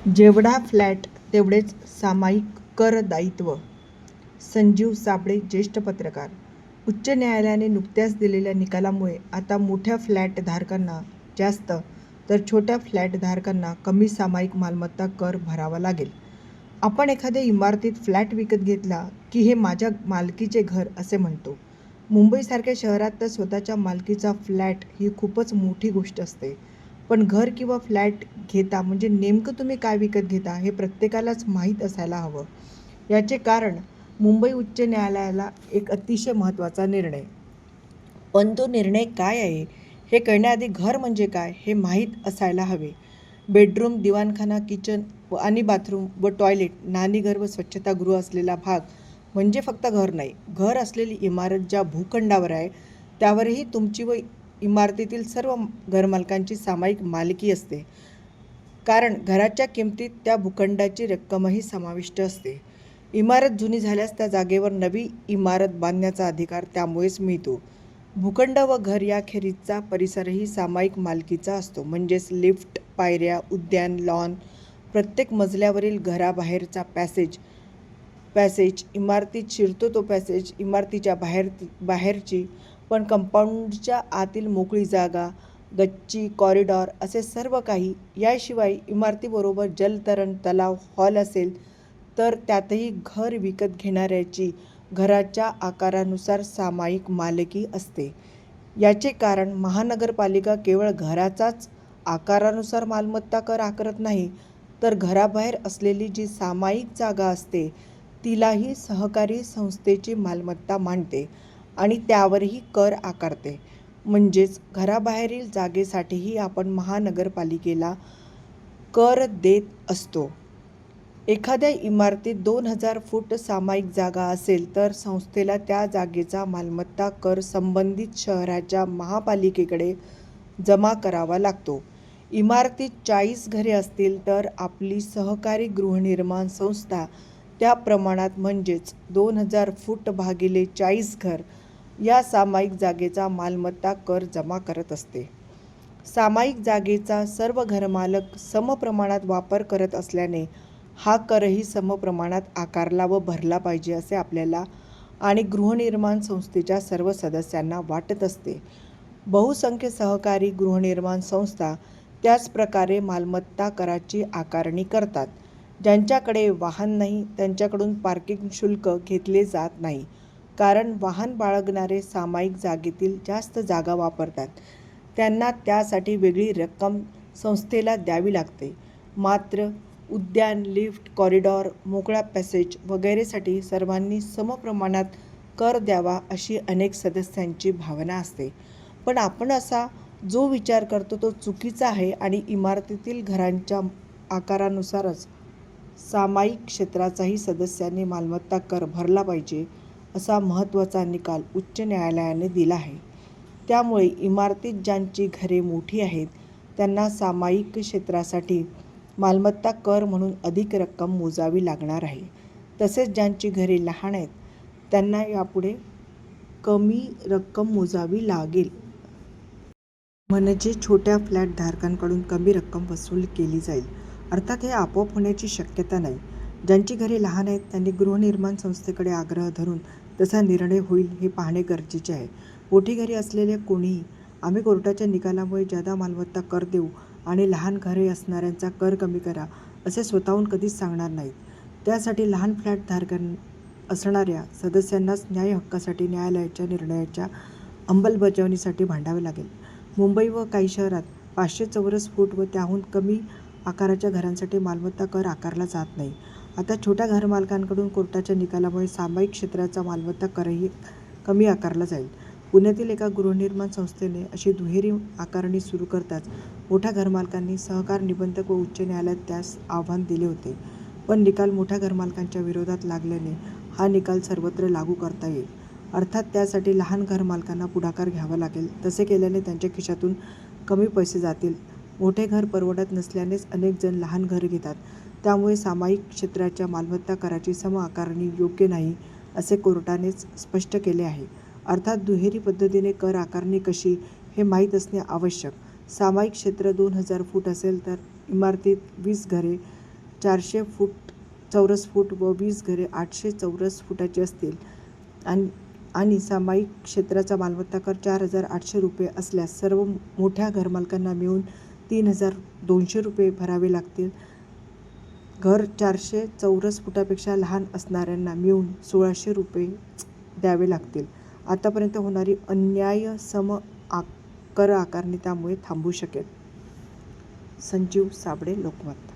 जेवढा फ्लॅट तेवढेच सामायिक कर दायित्व. संजीव साबळे, ज्येष्ठ पत्रकार. उच्च न्यायालयाने नुकत्याच दिलेल्या निकालामुळे आता मोठ्या फ्लॅट धारकांना जास्त तर छोट्या फ्लॅट धारकांना कमी सामायिक मालमत्ता कर भरावा लागेल. आपण एखाद्या इमारतीत फ्लॅट विकत घेतला की हे माझ्या मालकीचे घर असे म्हणतो. मुंबईसारख्या शहरात तर स्वतःच्या मालकीचा फ्लॅट ही खूपच मोठी गोष्ट असते. पण घर किंवा फ्लॅट घेता म्हणजे नेमकं तुम्ही काय विकत घेता हे प्रत्येकालाच माहीत असायला हवं. याचे कारण मुंबई उच्च न्यायालयाला एक अतिशय महत्त्वाचा निर्णय. पण तो निर्णय काय आहे हे कळण्याआधी घर म्हणजे काय हे माहीत असायला हवे. बेडरूम, दिवाणखाना, किचन आणि बाथरूम व टॉयलेट, न्हाणीघर व स्वच्छतागृह असलेला भाग म्हणजे फक्त घर नाही. घर असलेली इमारत ज्या भूखंडावर आहे त्यावरही तुमची व इमारतीतील सर्व घरमालकांची सामायिक मालकी असते. कारण घराच्या किमतीत त्या भूखंडाची रक्कमही समाविष्ट असते. इमारत जुनी झाल्यास त्या जागेवर नवी इमारत बांधण्याचा अधिकार त्यामुळेच मिळतो. भूखंड व घर याखेरीजचा परिसरही सामायिक मालकीचा असतो. म्हणजेच लिफ्ट, पायऱ्या, उद्यान, लॉन, प्रत्येक मजल्यावरील घराबाहेरचा पॅसेज, इमारतीत शिरतो तो पॅसेज, इमारतीच्या बाहेरची पण कंपाऊंडच्या आतील मोकळी जागा, गच्ची, कॉरिडॉर असे सर्व काही. याशिवाय इमारतीबरोबर जलतरण तलाव, हॉल असेल तर त्यातही घर विकत घेणाऱ्याची घराच्या आकारानुसार सामायिक मालकी असते. याचे कारण महानगरपालिका केवळ घराचाच आकारानुसार मालमत्ता कर आकारत नाही, तर घराबाहेर असलेली जी सामायिक जागा असते तिलाही सहकारी संस्थेची मालमत्ता मानते आणि त्यावरही कर आकारते. म्हणजेच घराबाहेरील जागेसाठीही आपण महानगरपालिकेला कर देत असतो. एखाद्या इमारतीत 2000 फूट सामायिक जागा असेल तर संस्थेला त्या जागेचा मालमत्ता कर संबंधित शहराच्या महापालिकेकडे जमा करावा लागतो. इमारतीत 40 घरे असतील तर आपली सहकारी गृहनिर्माण संस्था त्या प्रमाणात म्हणजेच 2000 फूट भागिले 40 घर या सामायिक जागेचा मालमत्ता कर जमा करत असते. सामायिक जागेचा सर्व घरमालक समप्रमाणात वापर करत असल्याने हा करही समप्रमाणात आकारला व भरला पाहिजे असे आपल्याला आणि गृहनिर्माण संस्थेच्या सर्व सदस्यांना वाटत असते. बहुसंख्य सहकारी गृहनिर्माण संस्था त्याच प्रकारे मालमत्ता कराची आकारणी करतात. ज्यांच्याकडे वाहन नाही त्यांच्याकडून पार्किंग शुल्क घेतले जात नाही, कारण वाहन बाळगणारे सामायिक जागेतील जास्त जागा वापरतात. त्यांना त्यासाठी वेगळी रक्कम संस्थेला द्यावी लागते. मात्र उद्यान, लिफ्ट, कॉरिडॉर, मोकळा पॅसेज वगैरेसाठी सर्वांनी समप्रमाणात कर द्यावा अशी अनेक सदस्यांची भावना असते. पण आपण असा जो विचार करतो तो चुकीचा आहे आणि इमारतीतील घरांच्या आकारानुसारच सामायिक क्षेत्राचाही सदस्यांनी मालमत्ता कर भरला पाहिजे असा महत्त्वाचा निकाल उच्च न्यायालयाने दिला आहे. त्यामुळे इमारतीत ज्यांची घरे मोठी आहेत त्यांना सामायिक क्षेत्रासाठी मालमत्ता कर म्हणून अधिक रक्कम मोजावी लागणार आहे. तसेच ज्यांची घरे लहान आहेत त्यांना यापुढे कमी रक्कम मोजावी लागेल. म्हणजे छोट्या फ्लॅट धारकांकडून कमी रक्कम वसूल केली जाईल. अर्थात हे आपोआप होण्याची शक्यता नाही. ज्यांची घरे लहान आहेत त्यांनी गृहनिर्माण संस्थेकडे आग्रह धरून तसा निर्णय होईल हे पाहणे गरजेचे आहे. मोठी घरे असलेल्या कोणीही आम्ही कोर्टाच्या निकालामुळे जादा मालमत्ता कर देऊ आणि लहान घरे असणाऱ्यांचा कर कमी करा असे स्वतःहून कधीच सांगणार नाहीत. त्यासाठी लहान फ्लॅट धारक असणाऱ्या सदस्यांनाच न्याय हक्कासाठी न्यायालयाच्या निर्णयाच्या अंमलबजावणीसाठी भांडावे लागेल. मुंबई व काही शहरात 500 चौरस फूट व त्याहून कमी आकाराच्या घरांसाठी मालमत्ता कर आकारला जात नाही. आता छोट्या घरमालकांकडून कोर्टाच्या निकालामुळे सामायिक क्षेत्राचा मालमत्ता करही कमी आकारला जाईल. पुण्यातील एका गृहनिर्माण संस्थेने अशी दुहेरी आकारणी सुरू करताच मोठ्या घरमालकांनी सहकार निबंधक व उच्च न्यायालयात त्यास आव्हान दिले होते. पण निकाल मोठ्या घरमालकांच्या विरोधात लागल्याने हा निकाल सर्वत्र लागू करता येईल. अर्थात त्यासाठी लहान घरमालकांना पुढाकार घ्यावा लागेल. तसे केल्याने त्यांच्या खिशातून कमी पैसे जातील. मोठे घर परवडत नसल्यानेच अनेक जण लहान घर घेतात. त्यामुळे सामायिक क्षेत्राच्या मालमत्ता कराची सम आकारणी योग्य नाही असे कोर्टानेच स्पष्ट केले आहे. अर्थात दुहेरी पद्धतीने कर आकारणी कशी हे माहीत असणे आवश्यक. सामायिक क्षेत्र 2000 फूट असेल तर इमारतीत 20 घरे 400 चौरस फूट व 20 घरे 800 चौरस फुटाची असतील आणि सामायिक क्षेत्राचा मालमत्ता कर 4,800 रुपये असल्यास सर्व मोठ्या घरमालकांना मिळून 3,200 रुपये भरावे लागतील. घर 400 चौरस फुटापेक्षा लहान असणाऱ्यांना मिळून 1,600 रुपये द्यावे लागतील. आतापर्यंत होणारी अन्यायसम कर आकारणी त्यामुळे थांबू शकेल. संजीव साबळे, लोकमत.